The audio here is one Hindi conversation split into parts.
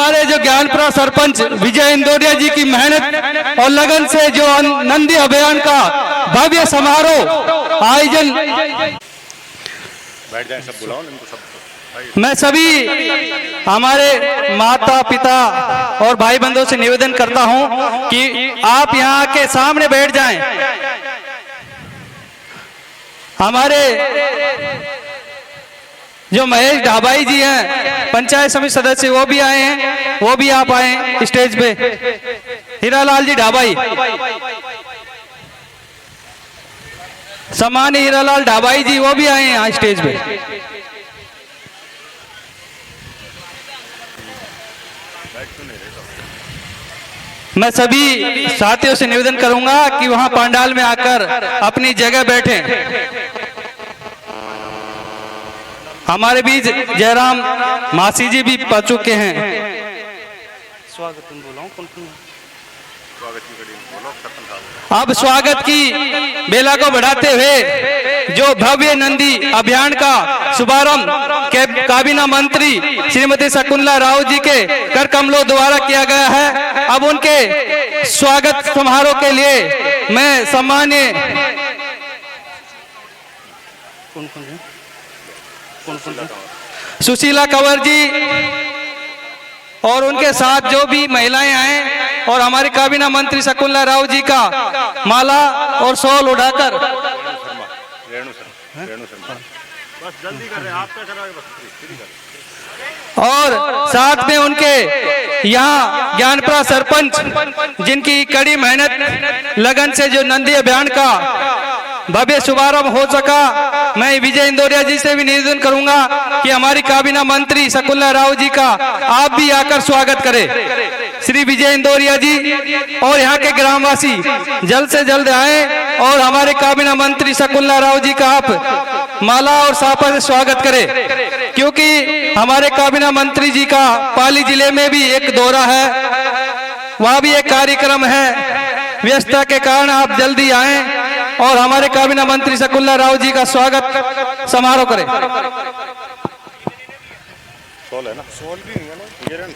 हमारे जो ज्ञानपुरा सरपंच विजय इंदौरिया जी की मेहनत और लगन से जो नंदी अभियान का भव्य समारोह आयोजन, बैठ जाए, सब बुलाओ इनको, सब मैं सभी हमारे माता पिता और भाई बंधुओं से निवेदन करता हूं कि आप यहां के सामने बैठ जाएं। हमारे जो महेश ढाबाई जी हैं पंचायत समिति सदस्य, वो भी आए हैं, वो भी आप आए स्टेज पे। हीरालाल जी ढाबाई, सम्मानीय हीरालाल ढाबाई जी, वो भी आए हैं यहाँ स्टेज पे। मैं सभी साथियों से निवेदन करूंगा कि वहां पंडाल में आकर अपनी जगह बैठें। हमारे बीच जयराम मासी जी भी पहुंच चुके हैं। स्वागत अब स्वागत की बेला को बढ़ाते हुए जो भव्य नंदी अभियान का शुभारंभ काबीना मंत्री श्रीमती शकुंतला राव जी के कर कमलों द्वारा किया गया है, अब उनके स्वागत समारोह के लिए मैं सम्मानीय सुशीला कंवर जी और उनके साथ जो भी महिलाएं आए और हमारी काबीना मंत्री शकुंतला राव जी का माला और शॉल उड़ाकर, और साथ में उनके यहाँ ज्ञानपुरा सरपंच जिनकी कड़ी मेहनत लगन से जो नंदी अभियान का भव्य शुभारंभ हो सका, मैं विजय इंदौरिया जी से भी निवेदन करूंगा कि हमारी काबीना मंत्री शकुंतला राव जी का आप भी आकर स्वागत करें। श्री विजय इंदौरिया जी और यहाँ के ग्रामवासी जल्द से जल्द आए और हमारे काबीना मंत्री शकुंतला राव जी का आप माला और साफा से स्वागत करें, क्योंकि हमारे काबीना मंत्री जी का पाली जिले में भी एक दौरा है, वहाँ भी एक कार्यक्रम है। व्यस्तता के कारण आप जल्दी आए और हमारे काबीना मंत्री शकुंतला राव जी का स्वागत समारोह करें। सोल है ना, सोल भी नहीं है ना, ये रन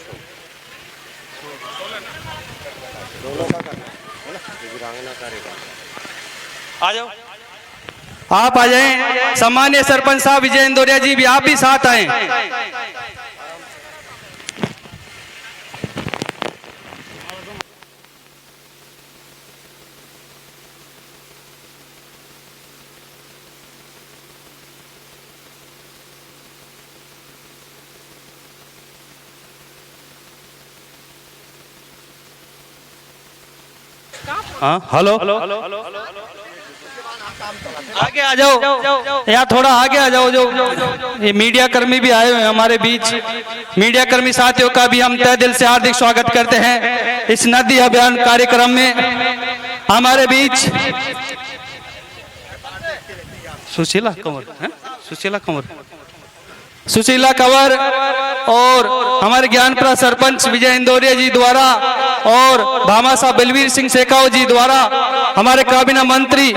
आ जाओ, आप आ जाएं। सम्मानीय सरपंच साहब विजय इंदौरिया जी भी, आप भी साथ आए। हाँ, हेलो, आगे आ जाओ, यहाँ थोड़ा आगे आ जाओ। जो ये मीडिया कर्मी भी आए हुए हैं हमारे बीच, मीडिया कर्मी साथियों का भी हम तहे दिल से हार्दिक स्वागत करते हैं इस नदी अभियान कार्यक्रम में। हमारे बीच सुशीला कंवर और हमारे ज्ञानपुरा सरपंच विजय इंदौरिया जी द्वारा और भामाशाह बलवीर सिंह शेखावत जी द्वारा हमारे काबीना मंत्री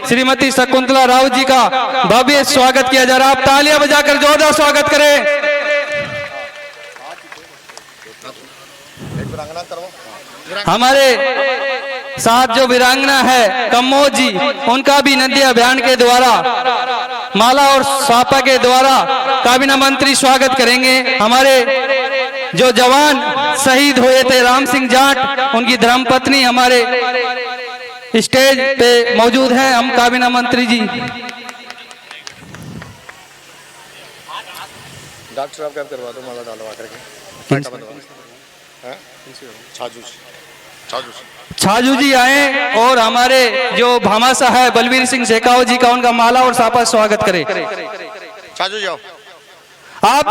श्रीमती शकुंतला राव जी का भव्य स्वागत किया जा रहा है। आप तालियां बजाकर जोरदार स्वागत करें। हमारे साथ जो वीरांगना है कम्मोद जी, उनका भी नदी अभियान के द्वारा माला और सापा के द्वारा काबीना मंत्री स्वागत करेंगे। हमारे जो जवान शहीद हुए थे राम सिंह जाट, उनकी धर्मपत्नी हमारे स्टेज पे मौजूद हैं। हम काबीना मंत्री जी डॉक्टर साहब क्या करवा दो, माला डालवा करके छाजू जी आए और हमारे जो भामाशाह है बलवीर सिंह शेखावत जी का उनका माला और सापा स्वागत करें। छाजू जाओ। आप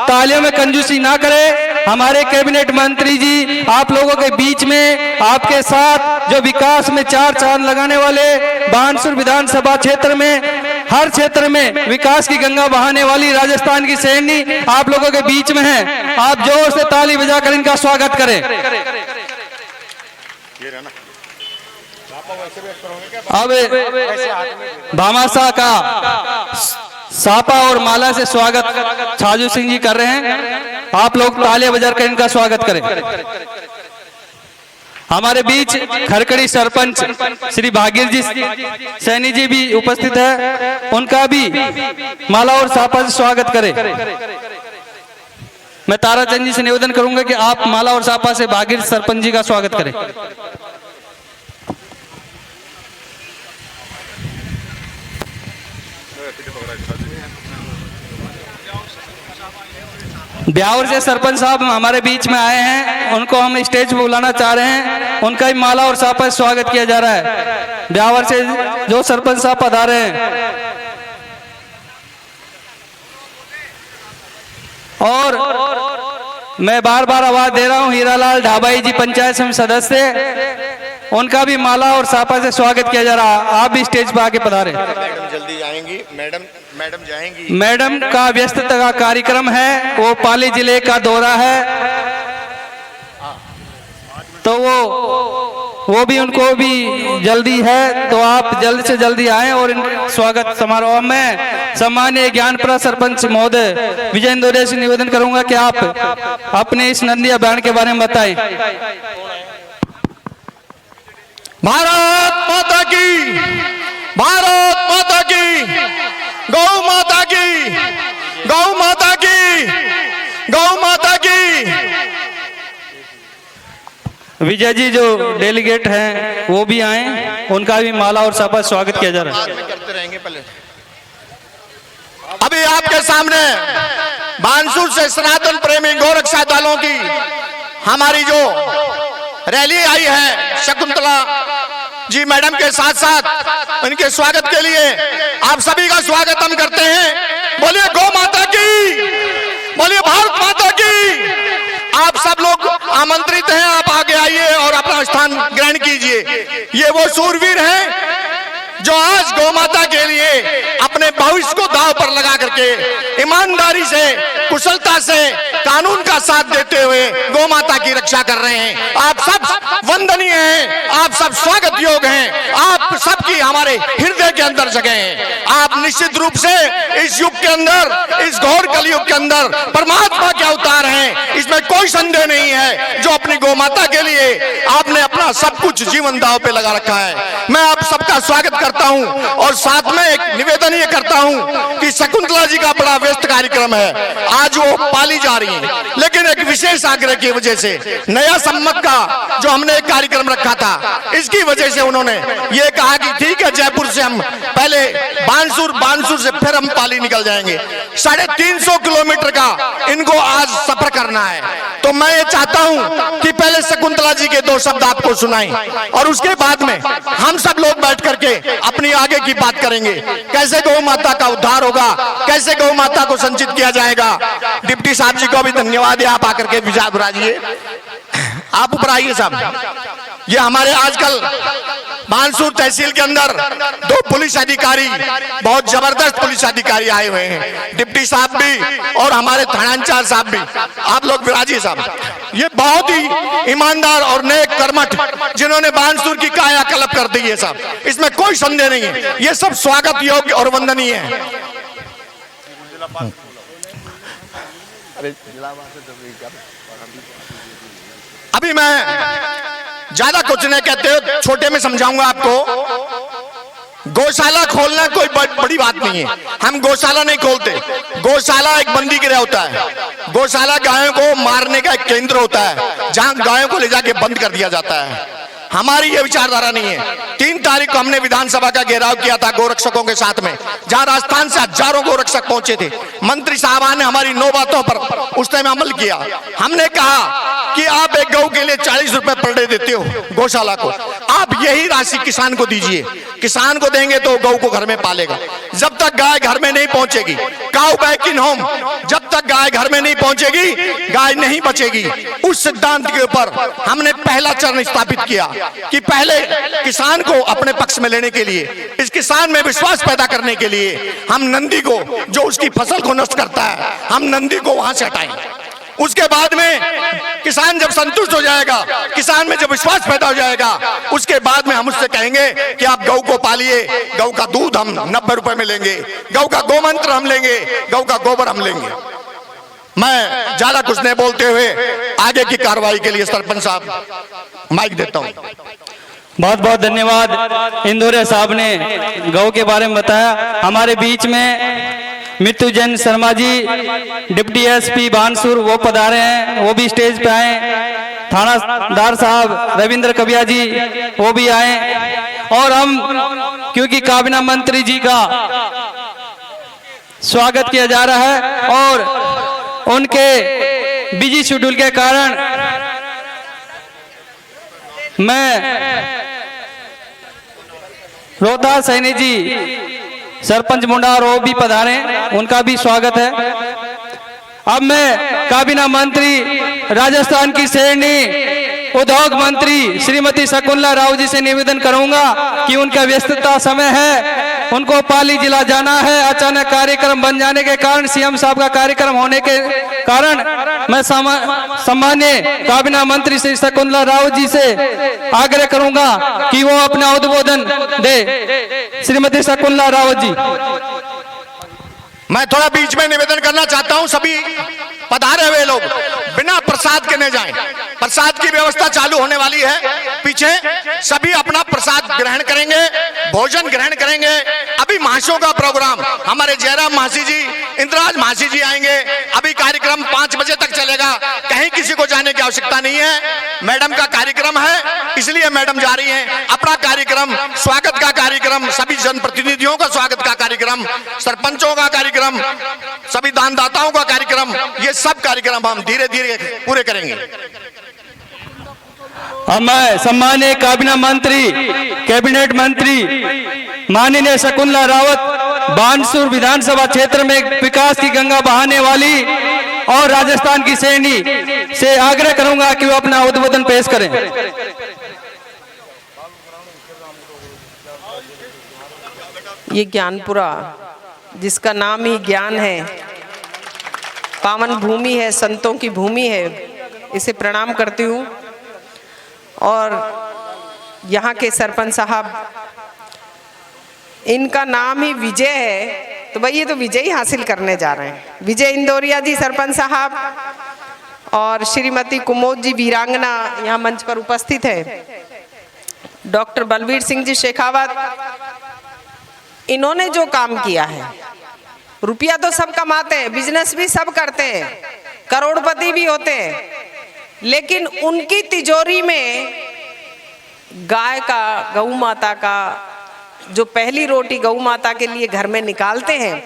तालियों में कंजूसी ना करें। हमारे कैबिनेट मंत्री जी आप लोगों के बीच में आपके साथ जो विकास में चार चांद लगाने वाले बानसूर विधानसभा क्षेत्र में हर क्षेत्र में विकास की गंगा बहाने वाली राजस्थान की सैनी आप लोगों के बीच में है। आप जोर से ताली बजाकर इनका स्वागत करें। अब भामाशाह का सापा और माला से स्वागत छाजू सिंह जी कर रहे हैं। आप लोग तालियां बजाकर इनका स्वागत करें। हमारे बीच खरकड़ी सरपंच श्री भागीर जी सैनी जी भी उपस्थित है, उनका भी माला और सापा से स्वागत करें। मैं ताराचंद जी से निवेदन करूंगा कि आप माला और सापा से भागीर सरपंच जी का स्वागत करें। ब्यावर से सरपंच साहब हमारे बीच में आए हैं, उनको हम स्टेज पर बुलाना चाह रहे हैं। उनका भी माला और सापा से स्वागत किया जा रहा है। ब्यावर से जो सरपंच साहब पधारे हैं और मैं बार बार आवाज दे रहा हूं, हीरालाल ढाबाई जी पंचायत समिति सदस्य, उनका भी माला और सापा से स्वागत किया जा रहा है। आप भी स्टेज पर आके पधारे। मैडम जल्दी आएंगी, मैडम जाएंगी। मैडम का व्यस्तता का कार्यक्रम है, वो पाली जिले का दौरा है, तो वो भी उनको भी जल्दी है, तो आप जल्द से जल्दी आएं और इन स्वागत समारोह में सम्मानीय ज्ञानपुरा सरपंच महोदय विजय इंदौरिया से निवेदन करूंगा कि आप अपने इस नंदी अभियान के बारे में बताएं। भारत माता की, भारत माता की, गौ माता की, गौ माता की, गौ माता की। विजय जी जो डेलीगेट हैं वो भी आए, उनका भी माला और सापा स्वागत किया जा रहा है। करते रहेंगे पहले। अभी आपके सामने बानसूर से सनातन प्रेमी गौरक्षा दलों की हमारी जो रैली आई है, शकुंतला जी मैडम के साथ साथ उनके स्वागत के लिए आप सभी का स्वागत हम करते हैं। बोलिए गौ माता की, बोलिए भारत माता की। आप सब लोग आमंत्रित हैं, आप आगे आइए और अपना स्थान ग्रहण कीजिए। ये वो सूरवीर हैं जो आज गौ माता के लिए अपने भविष्य को दांव पर लगा करके ईमानदारी से, कुशलता से, कानून का साथ देते हुए गौ माता की रक्षा कर रहे हैं। आप सब वंदनीय हैं, आप सब स्वागत योग्य हैं, आप सबकी हमारे हृदय के अंदर जगह है। आप निश्चित रूप से इस युग के अंदर, इस घोर कलयुग के अंदर परमात्मा के अवतार हैं, इसमें कोई संदेह नहीं है। जो अपनी गौ माता के लिए आपने अपना सब कुछ जीवन दांव पे लगा रखा है। मैं आप सबका स्वागत करता हूं और साथ में एक निवेदन ये करता हूं कि शकुंतला जी का बड़ा व्यस्त कार्यक्रम है, आज वो पाली जा रही है, लेकिन एक विशेष आग्रह की वजह से नया सम्मत का जो हमने एक कार्यक्रम रखा था, इसकी वजह से उन्होंने ये कहा कि ठीक है, जयपुर से हम पहले बानसूर से फिर हम पाली निकल जाएंगे। 350 किलोमीटर का इनको आज सफर करना है। तो मैं ये चाहता हूं कि पहले शकुंतला जी के 2 शब्द आपको सुनाएं और उसके बाद में हम सब लोग बैठ करके अपनी आगे की बात करेंगे। कैसे गौ माता का उद्धार होगा, कैसे गौ माता को संचित किया जाएगा। डिप्टी साहब जी को भी धन्यवाद है, आप आकर के विचार बुराइए। आप ऊपर आइए साहब। ये हमारे आजकल बानसूर तहसील के अंदर 2 पुलिस अधिकारी, बहुत जबरदस्त पुलिस अधिकारी आए हुए हैं, डिप्टी साहब भी और हमारे थानाचार्य साहब भी। आप लोग विराजिए साहब। ये बहुत ही ईमानदार और नेक कर्मठ जिन्होंने बानसूर की कायाकल्प कर दी है साहब, इसमें कोई संदेह नहीं है। ये सब स्वागत योग्य और वंदनीय है। अभी मैं ज्यादा कुछ नहीं कहते हो, छोटे में समझाऊंगा आपको। गौशाला खोलना कोई बड़ी बात नहीं है, हम गौशाला नहीं खोलते। गौशाला एक बंदी गृह होता है। गौशाला गायों को मारने का एक केंद्र होता है जहां गायों को ले जाके बंद कर दिया जाता है। हमारी ये विचारधारा नहीं है। 3 तारीख को हमने विधानसभा का घेराव किया था गोरक्षकों के साथ में, जहां राजस्थान से हजारों गोरक्षक पहुंचे थे। मंत्री साहबान ने हमारी 9 बातों पर उस टाइम अमल किया। हमने कहा कि आप एक गौ के लिए 40 रुपए पर डे देते हो गौशाला को, आप यही राशि किसान को दीजिए। किसान को देंगे तो गौ को घर में पालेगा। जब तक गाय घर में नहीं पहुंचेगी, काउ बैक इन होम, जब तक गाय घर में नहीं पहुंचेगी गाय नहीं बचेगी। उस सिद्धांत के ऊपर हमने पहला चरण स्थापित किया कि पहले किसान को अपने पक्ष में लेने के लिए, इस किसान में विश्वास पैदा करने के लिए हम नंदी को, जो उसकी फसल को नष्ट करता है, हम नंदी को वहां से हटाएं। उसके बाद में किसान जब संतुष्ट हो जाएगा, किसान में जब विश्वास पैदा हो जाएगा, उसके बाद में हम उससे कहेंगे कि आप गौ को पालिए, गौ का दूध हम 90 रुपए में लेंगे, गौ का गोमंत्र हम लेंगे, गौ का गोबर हम लेंगे। मैं ज्यादा कुछ नहीं बोलते हुए आगे की कार्रवाई के लिए सरपंच साहब माइक देता हूं। बहुत बहुत धन्यवाद। इंदौरे साहब ने गौ के बारे में बताया। हमारे बीच में मृत्युंजय शर्मा जी डिप्टी एसपी बानसूर वो पधारे हैं, वो भी स्टेज पे आए। थानादार साहब रविंद्र कबिया जी वो भी आए। और हम क्योंकि काबीना मंत्री जी का स्वागत किया जा रहा है और उनके बिजी शेड्यूल के कारण मैं रोहतास सैनी जी सरपंच मुंडा और वो भी पधारे, उनका भी स्वागत है। अब मैं काबीना मंत्री राजस्थान की श्रेणी उद्योग मंत्री श्रीमती शकुंतला राव जी से निवेदन करूंगा कि उनका व्यस्तता समय है, उनको पाली जिला जाना है। अचानक कार्यक्रम बन जाने के कारण, सीएम साहब का कार्यक्रम होने के कारण मैं सम्मान्य काबीना मंत्री श्री शकुंतला राव जी से आग्रह करूंगा कि वो अपना उद्बोधन दे। श्रीमती शकुंतला राव जी। मैं थोड़ा बीच में निवेदन करना चाहता हूं, सभी पधारे हुए लोग बिना प्रसाद के न जाएं। प्रसाद की व्यवस्था चालू होने वाली है, पीछे सभी अपना प्रसाद ग्रहण करेंगे, भोजन ग्रहण करेंगे। अभी महाशयों का प्रोग्राम, हमारे जयराम महाशी जी, इंद्राज महाशी जी आएंगे। अभी कार्यक्रम 5 बजे तक चलेगा, कहीं किसी को जाने की आवश्यकता नहीं है। मैडम का कार्यक्रम है, इसलिए मैडम जा रही हैं। अपना कार्यक्रम, स्वागत का कार्यक्रम, सभी जनप्रतिनिधियों का स्वागत का कार्यक्रम, सरपंचों का कार्यक्रम, सभी दानदाताओं का कार्यक्रम, ये सब कार्यक्रम हम धीरे धीरे पूरे करेंगे। अब मैं सम्मान्य काबीना मंत्री कैबिनेट मंत्री माननीय शकुंतला रावत बानसूर विधानसभा क्षेत्र में विकास की गंगा बहाने वाली और राजस्थान की श्रेणी से आग्रह करूंगा कि वो अपना उद्बोधन पेश करें। ये ज्ञानपुरा जिसका नाम ही ज्ञान है, पावन भूमि है, संतों की भूमि है, इसे प्रणाम करती हूँ। और यहाँ के सरपंच साहब, इनका नाम ही विजय है, तो भाई ये तो विजय ही हासिल करने जा रहे हैं। विजय इंदौरिया जी सरपंच साहब और श्रीमती कुमोद जी वीरांगना यहाँ मंच पर उपस्थित है। डॉक्टर बलवीर सिंह जी शेखावत, इन्होंने जो काम किया है, रुपया तो सब कमाते हैं, बिजनेस भी सब करते हैं, करोड़पति भी होते हैं, लेकिन उनकी तिजोरी में गाय का, गौ माता का, जो पहली रोटी गौ माता के लिए घर में निकालते हैं,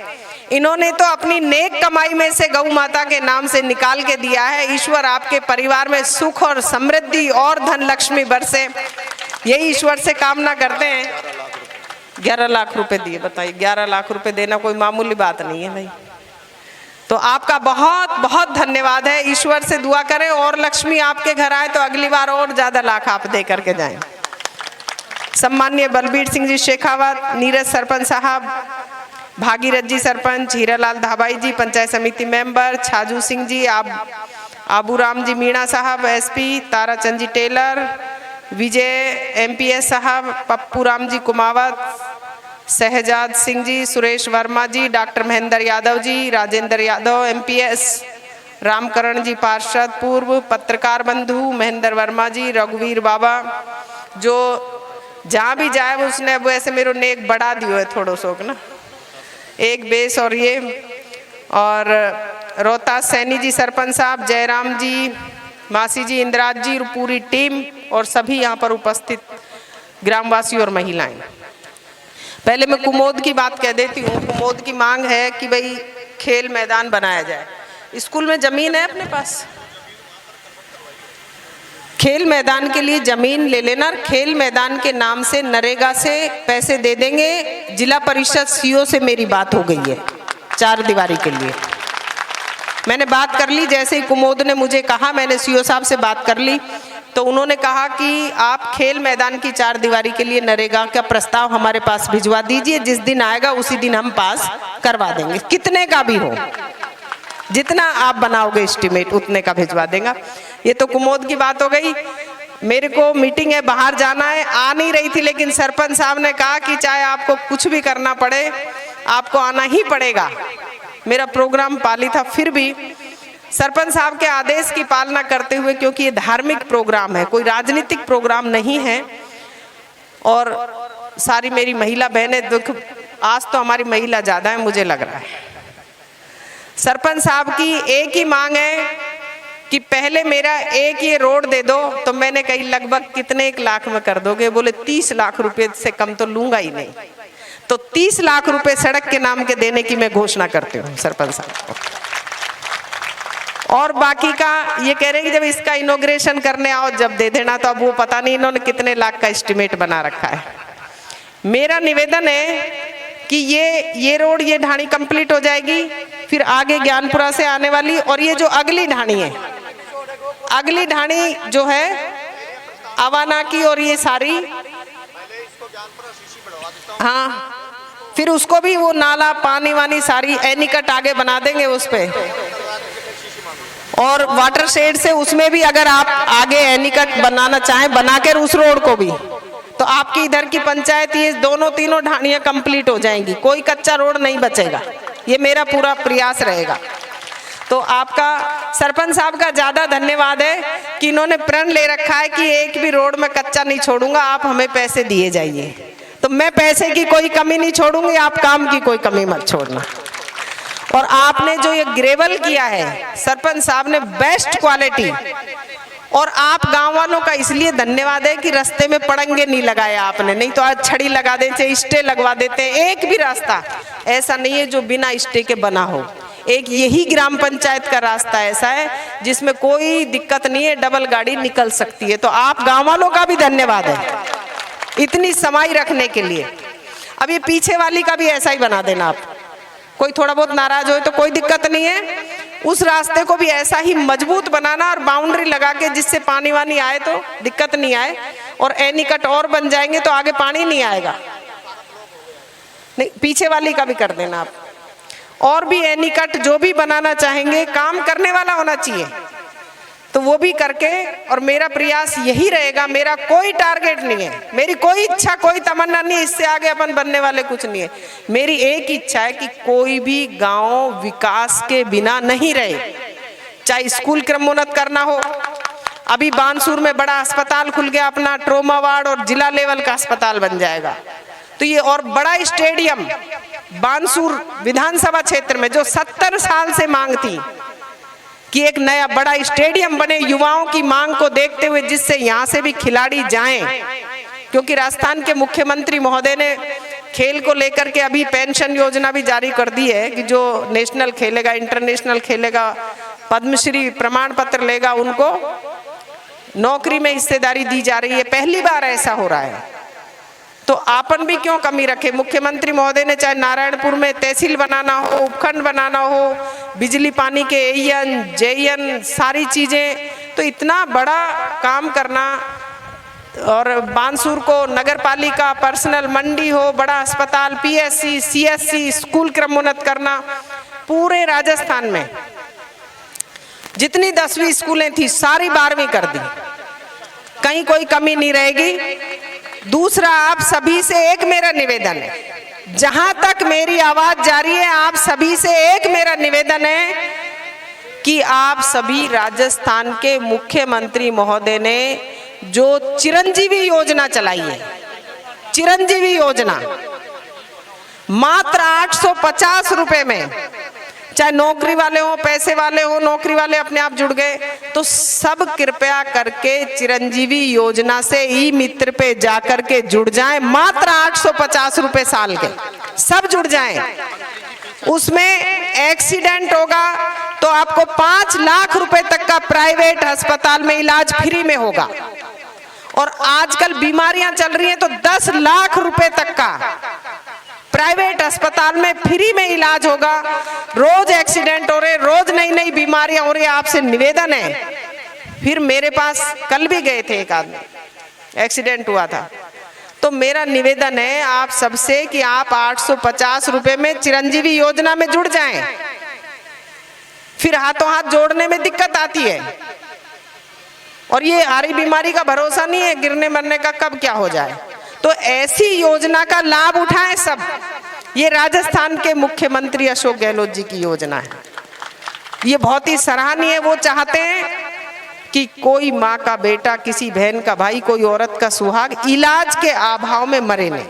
इन्होंने तो अपनी नेक कमाई में से गौ माता के नाम से निकाल के दिया है। ईश्वर आपके परिवार में सुख और समृद्धि और धन लक्ष्मी बरसे, यही ईश्वर से कामना करते हैं। 11 लाख रुपए दिए, बताइए 11 लाख रुपए देना कोई मामूली बात नहीं है भाई। तो आपका बहुत बहुत धन्यवाद है। ईश्वर से दुआ करें और लक्ष्मी आपके घर आए तो अगली बार और ज्यादा लाख आप दे करके जाएं। सम्मान्य बलबीर सिंह जी शेखावत, नीरज सरपंच साहब, भागीरथ जी सरपंच, हीरालाल धाबाई जी पंचायत समिति मेंबर, छाजू सिंह जी, आबूराम जी मीणा साहब एसपी, ताराचंद जी टेलर, विजय एमपीएस साहब, पप्पू राम जी कुमावत, सहजाद सिंह जी, सुरेश वर्मा जी, डॉक्टर महेंद्र यादव जी, राजेंद्र यादव एमपीएस, रामकरण जी पार्षद, पूर्व पत्रकार बंधु महेंद्र वर्मा जी, रघुवीर बाबा, जो जहाँ भी जाए उसने अब ऐसे मेरे ने एक बढ़ा दियो है थोड़ो सोक ना, एक बेस। और ये और रोहतास सैनी जी सरपंच साहब, जयराम जी, मासी जी, इंद्राज जी, पूरी टीम और सभी यहाँ पर उपस्थित ग्रामवासी और महिलाएं। पहले मैं कुमोद की बात कह देती हूँ। कुमोद की मांग है कि भाई खेल मैदान बनाया जाए। स्कूल में जमीन है अपने पास, खेल मैदान के लिए जमीन ले लेना, खेल मैदान के नाम से नरेगा से पैसे दे देंगे। जिला परिषद सीओ से मेरी बात हो गई है 4 दीवारी के लिए, मैंने बात कर ली। जैसे ही कुमोद ने मुझे कहा, मैंने सीओ साहब से बात कर ली, तो उन्होंने कहा कि आप खेल मैदान की 4 दीवारी के लिए नरेगा का प्रस्ताव हमारे पास भिजवा दीजिए, जिस दिन आएगा उसी दिन हम पास करवा देंगे, कितने का भी हो। जितना आप बनाओगे एस्टिमेट उतने का भिजवा देगा। ये तो कुमोद की बात हो गई। मेरे को मीटिंग है, बाहर जाना है, आ नहीं रही थी, लेकिन सरपंच साहब ने कहा कि चाहे आपको कुछ भी करना पड़े आपको आना ही पड़ेगा। मेरा प्रोग्राम पाली था, फिर भी सरपंच साहब के आदेश की पालना करते हुए, क्योंकि ये धार्मिक प्रोग्राम है, कोई राजनीतिक प्रोग्राम नहीं है। और सारी मेरी महिला बहनें, दुख आज तो हमारी महिला ज्यादा है मुझे लग रहा है। सरपंच साहब की एक ही मांग है कि पहले मेरा एक ये रोड दे दो। तो मैंने कही लगभग कितने 1 लाख में कर दोगे? बोले 30 लाख रुपए से कम तो लूंगा ही नहीं। तो 30 लाख रुपए सड़क के नाम के देने की मैं घोषणा करती हूँ सरपंच साहब को। और बाकी का ये कह रहे हैं कि जब इसका इनॉग्रेशन करने आओ जब दे देना। तो अब वो पता नहीं इन्होंने कितने लाख का एस्टिमेट बना रखा है। मेरा निवेदन है कि ये रोड, ये ढाणी कंप्लीट हो जाएगी, फिर आगे ज्ञानपुरा से आने वाली, और ये जो अगली ढाणी है, अगली ढाणी जो है अवाना की, और ये सारी, हाँ, फिर उसको भी वो नाला पानी वानी सारी एनीकट आगे बना देंगे उस पे। और वाटर शेड से उसमें भी अगर आप आगे एनीकट बनाना चाहें, बनाकर उस रोड को भी, तो आपकी इधर की पंचायत ये दोनों तीनों ढाणियां कंप्लीट हो जाएंगी, कोई कच्चा रोड नहीं बचेगा। ये मेरा पूरा प्रयास रहेगा। तो आपका सरपंच साहब का ज्यादा धन्यवाद है कि इन्होंने प्रण ले रखा है कि एक भी रोड में कच्चा नहीं छोड़ूंगा, आप हमें पैसे दिए जाइए। तो मैं पैसे की कोई कमी नहीं छोड़ूंगी, आप काम की कोई कमी मत छोड़ना। और आपने जो ये ग्रेवल किया है सरपंच साहब ने, बेस्ट क्वालिटी, और आप गांव वालों का इसलिए धन्यवाद है कि रास्ते में पड़ंगे नहीं लगाए आपने, नहीं तो आज छड़ी लगा देते, स्टे लगवा देते। एक भी रास्ता ऐसा नहीं है जो बिना स्टे के बना हो। एक यही ग्राम पंचायत का रास्ता ऐसा है जिसमें कोई दिक्कत नहीं है, डबल गाड़ी निकल सकती है। तो आप गांव वालों का भी धन्यवाद है इतनी समाई रखने के लिए। अब ये पीछे वाली का भी ऐसा ही बना देना। आप कोई थोड़ा बहुत नाराज हो तो कोई दिक्कत नहीं है, उस रास्ते को भी ऐसा ही मजबूत बनाना और बाउंड्री लगा के जिससे पानी वानी आए तो दिक्कत नहीं आए। और एनीकट और बन जाएंगे तो आगे पानी नहीं आएगा। नहीं, पीछे वाली का भी कर देना आप। और भी एनीकट जो भी बनाना चाहेंगे, काम करने वाला होना चाहिए, तो वो भी करके। और मेरा प्रयास यही रहेगा, मेरा कोई टारगेट नहीं है, मेरी कोई इच्छा कोई तमन्ना नहीं, इससे आगे अपन बनने वाले कुछ नहीं है। मेरी एक इच्छा है कि कोई भी गांव विकास के बिना नहीं रहे। चाहे स्कूल क्रमोन्नत करना हो, अभी बानसूर में बड़ा अस्पताल खुल गया अपना, ट्रोमा वार्ड और जिला लेवल का अस्पताल बन जाएगा। तो ये और बड़ा स्टेडियम बानसूर विधानसभा क्षेत्र में जो 70 साल से मांग थी कि एक नया बड़ा स्टेडियम बने, युवाओं की मांग को देखते हुए, जिससे यहाँ से भी खिलाड़ी जाएं। क्योंकि राजस्थान के मुख्यमंत्री महोदय ने खेल को लेकर के अभी पेंशन योजना भी जारी कर दी है कि जो नेशनल खेलेगा, इंटरनेशनल खेलेगा, पद्मश्री प्रमाण पत्र लेगा, उनको नौकरी में हिस्सेदारी दी जा रही है। पहली बार ऐसा हो रहा है। तो आपन भी क्यों कमी रखे। मुख्यमंत्री महोदय ने चाहे नारायणपुर में तहसील बनाना हो, उपखंड बनाना हो, बिजली पानी के एन जेएन सारी चीजें, तो इतना बड़ा काम करना, और बानसूर को नगर पालिका, पर्सनल मंडी हो, बड़ा अस्पताल, पीएससी, सीएससी, स्कूल क्रमोन्नत करना, पूरे राजस्थान में जितनी 10वीं स्कूलें थी सारी 12वीं कर दी, कहीं कोई कमी नहीं रहेगी। दूसरा, आप सभी से एक मेरा निवेदन है, जहां तक मेरी आवाज जारी है, आप सभी से एक मेरा निवेदन है कि आप सभी, राजस्थान के मुख्यमंत्री महोदय ने जो चिरंजीवी योजना चलाई है, चिरंजीवी योजना मात्र 850 रुपए में, चाहे नौकरी वाले हो, पैसे वाले हो, नौकरी वाले अपने आप जुड़ गए, तो सब कृपया करके चिरंजीवी योजना से ई मित्र पे जाकर के जुड़ जाएं। मात्र 850 रुपए साल के, सब जुड़ जाएं। उसमें एक्सीडेंट होगा तो आपको 5 लाख रुपए तक का प्राइवेट अस्पताल में इलाज फ्री में होगा। और आजकल बीमारियां चल रही हैं तो 10 लाख रुपए तक का प्राइवेट अस्पताल में फ्री में इलाज होगा। रोज एक्सीडेंट हो रहे, रोज नई नई बीमारियां हो रही। आपसे निवेदन है, फिर मेरे पास कल भी गए थे, एक आदमी एक्सीडेंट हुआ था, तो मेरा निवेदन है आप सबसे कि आप 850 रुपए में चिरंजीवी योजना में जुड़ जाएं। फिर हाथों हाथ जोड़ने में दिक्कत आती है। और ये आ रही बीमारी का भरोसा नहीं है, गिरने मरने का कब क्या हो जाए। तो ऐसी योजना का लाभ उठाएं सब। ये राजस्थान के मुख्यमंत्री अशोक गहलोत जी की योजना है, ये बहुत ही सराहनीय है। वो चाहते हैं कि कोई माँ का बेटा, किसी बहन का भाई, कोई औरत का सुहाग इलाज के अभाव में मरे नहीं।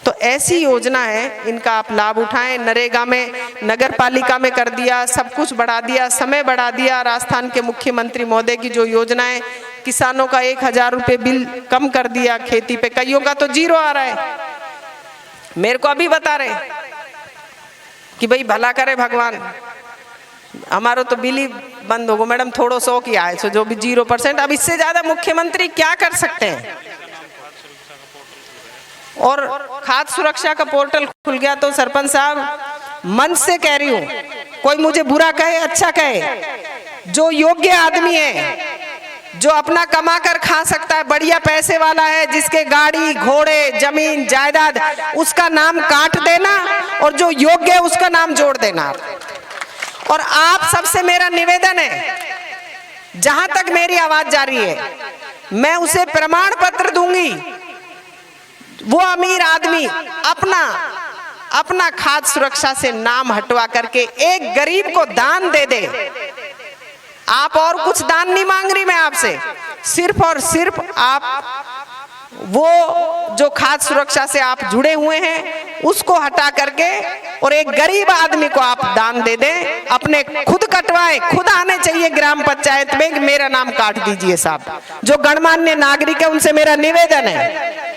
तो ऐसी योजना है, इनका आप लाभ उठाएं। नरेगा में, नगर पालिका में कर दिया, सब कुछ बढ़ा दिया, समय बढ़ा दिया। राजस्थान के मुख्यमंत्री महोदय की जो योजनाएं, किसानों का 1000 रुपये बिल कम कर दिया खेती पे, कईयों का तो 0 आ रहा है। मेरे को अभी बता रहे कि भाई भला करे भगवान, हमारा तो बिल ही बंद हो गो मैडम, थोड़ो सो की आए सो जो भी 0%। अब इससे ज्यादा मुख्यमंत्री क्या कर सकते हैं। और खाद्य सुरक्षा का पोर्टल खुल गया। तो सरपंच साहब मन से कह रही हूँ, कोई मुझे बुरा कहे अच्छा कहे, जो योग्य आदमी है, जो अपना कमा कर खा सकता है, बढ़िया पैसे वाला है, जिसके गाड़ी घोड़े जमीन जायदाद, उसका नाम काट देना और जो योग्य है उसका नाम जोड़ देना। और आप सबसे मेरा निवेदन है, जहां तक मेरी आवाज जा रही है, मैं उसे प्रमाण पत्र दूंगी। वो अमीर आदमी अपना खाद्य सुरक्षा से नाम हटवा करके एक गरीब को दान दे दे। आप और कुछ दान नहीं मांग रही मैं आपसे, सिर्फ और सिर्फ आप वो जो खाद्य सुरक्षा से आप जुड़े हुए हैं उसको हटा करके और एक गरीब आदमी को आप दान दे दें। अपने खुद कटवाए, खुद आने चाहिए ग्राम पंचायत में कि मेरा नाम काट दीजिए साहब। जो गणमान्य नागरिक है उनसे मेरा निवेदन है।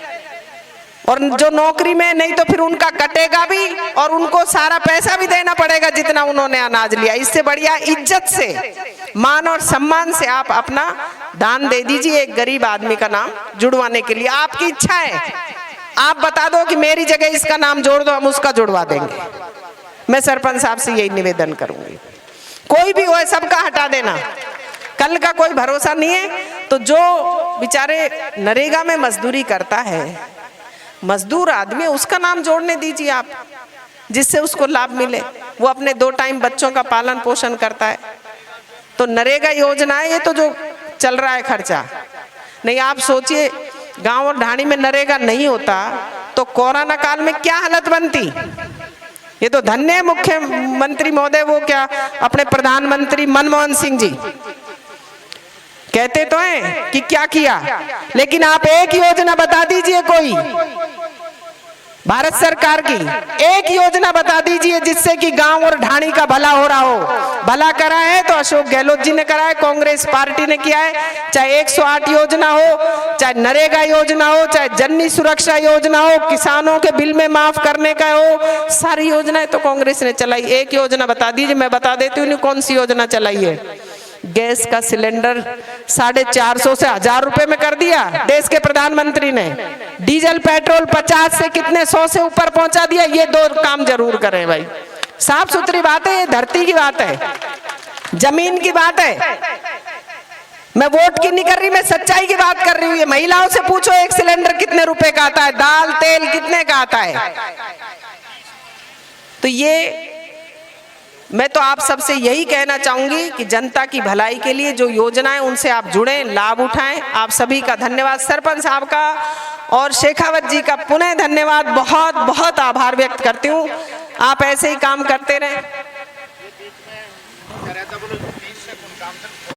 और जो नौकरी में, नहीं तो फिर उनका कटेगा भी और उनको सारा पैसा भी देना पड़ेगा जितना उन्होंने अनाज लिया। इससे बढ़िया इज्जत से, मान और सम्मान से आप अपना दान दे दीजिए एक गरीब आदमी का नाम जुड़वाने के लिए। आपकी इच्छा है, आप बता दो कि मेरी जगह इसका नाम जोड़ दो, हम उसका जुड़वा देंगे। मैं सरपंच साहब से यही निवेदन करूंगी। कोई भी हो, सबका हटा देना, कल का कोई भरोसा नहीं है। तो जो बेचारे नरेगा में मजदूरी करता है, मजदूर आदमी, उसका नाम जोड़ने दीजिए आप, जिससे उसको लाभ मिले। वो अपने 2 टाइम बच्चों का पालन पोषण करता है। तो नरेगा योजना है, ये तो जो चल रहा है खर्चा नहीं। आप सोचिए, गांव और ढाणी में नरेगा नहीं होता तो कोरोना काल में क्या हालत बनती। ये तो धन्य मुख्यमंत्री महोदय, वो क्या अपने प्रधानमंत्री मनमोहन सिंह जी कहते तो हैं कि क्या किया, लेकिन आप एक योजना बता दीजिए, कोई भारत सरकार की एक योजना बता दीजिए जिससे कि गांव और ढाणी का भला हो रहा हो। भला करा है तो अशोक गहलोत जी ने करा है, कांग्रेस पार्टी ने किया है। चाहे 108 योजना हो, चाहे नरेगा योजना हो, चाहे जननी सुरक्षा योजना हो, किसानों के बिल में माफ करने का हो, सारी योजनाएं तो कांग्रेस ने चलाई। एक योजना बता दीजिए, मैं बता देती हूँ कौन सी योजना चलाई है। गैस का सिलेंडर 450 से 1000 रुपए में कर दिया देश के प्रधानमंत्री ने। डीजल पेट्रोल 50 से कितने 100 से ऊपर पहुंचा दिया। ये 2 काम जरूर करें भाई, साफ सुथरी बात है, ये धरती की बात है, जमीन की बात है। मैं वोट की नहीं कर रही, मैं सच्चाई की बात कर रही हूँ। महिलाओं से पूछो एक सिलेंडर कितने रुपए का आता है, दाल तेल कितने का आता है। तो ये मैं तो आप सबसे यही कहना चाहूंगी कि जनता की भलाई के लिए जो योजनाएं, उनसे आप जुड़ें, लाभ उठाएं। आप सभी का धन्यवाद, सरपंच साहब का और शेखावत जी का पुनः धन्यवाद, बहुत बहुत आभार व्यक्त करती हूँ। आप ऐसे ही काम करते रहें।